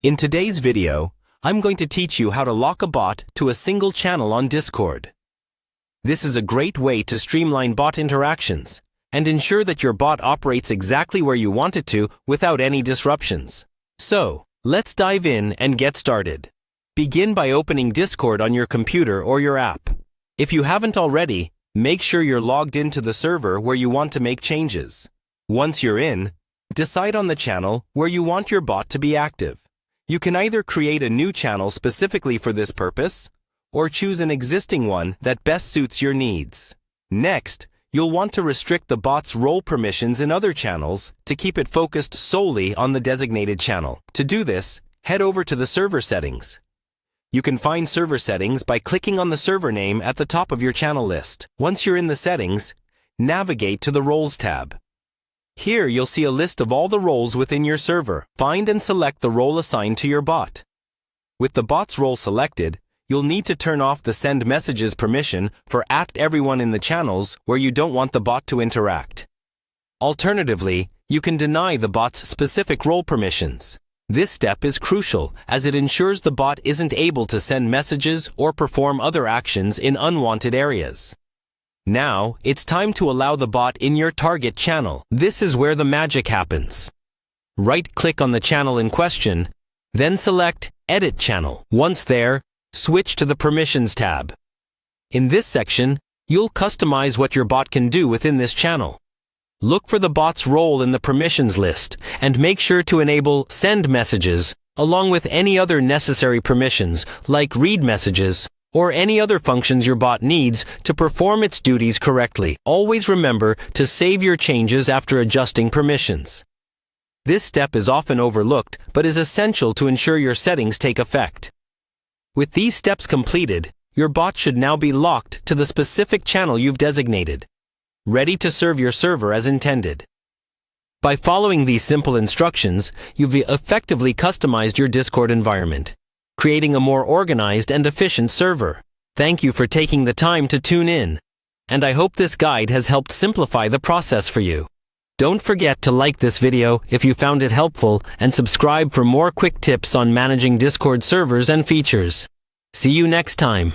In today's video, I'm going to teach you how to lock a bot to a single channel on Discord. This is a great way to streamline bot interactions and ensure that your bot operates exactly where you want it to without any disruptions. So, let's dive in and get started. Begin by opening Discord on your computer or your app. If you haven't already, make sure you're logged into the server where you want to make changes. Once you're in, decide on the channel where you want your bot to be active. You can either create a new channel specifically for this purpose, or choose an existing one that best suits your needs. Next, you'll want to restrict the bot's role permissions in other channels to keep it focused solely on the designated channel. To do this, head over to the server settings. You can find server settings by clicking on the server name at the top of your channel list. Once you're in the settings, navigate to the Roles tab. Here you'll see a list of all the roles within your server. Find and select the role assigned to your bot. With the bot's role selected, you'll need to turn off the send messages permission for everyone in the channels where you don't want the bot to interact. Alternatively, you can deny the bot's specific role permissions. This step is crucial as it ensures the bot isn't able to send messages or perform other actions in unwanted areas. Now, it's time to allow the bot in your target channel. This is where the magic happens. Right-click on the channel in question, then select Edit Channel. Once there, switch to the Permissions tab. In this section, you'll customize what your bot can do within this channel. Look for the bot's role in the permissions list and make sure to enable Send Messages along with any other necessary permissions like Read Messages or any other functions your bot needs to perform its duties correctly. Always remember to save your changes after adjusting permissions. This step is often overlooked but is essential to ensure your settings take effect. With these steps completed, your bot should now be locked to the specific channel you've designated, ready to serve your server as intended. By following these simple instructions, you've effectively customized your Discord environment, creating a more organized and efficient server. Thank you for taking the time to tune in, and I hope this guide has helped simplify the process for you. Don't forget to like this video if you found it helpful and subscribe for more quick tips on managing Discord servers and features. See you next time.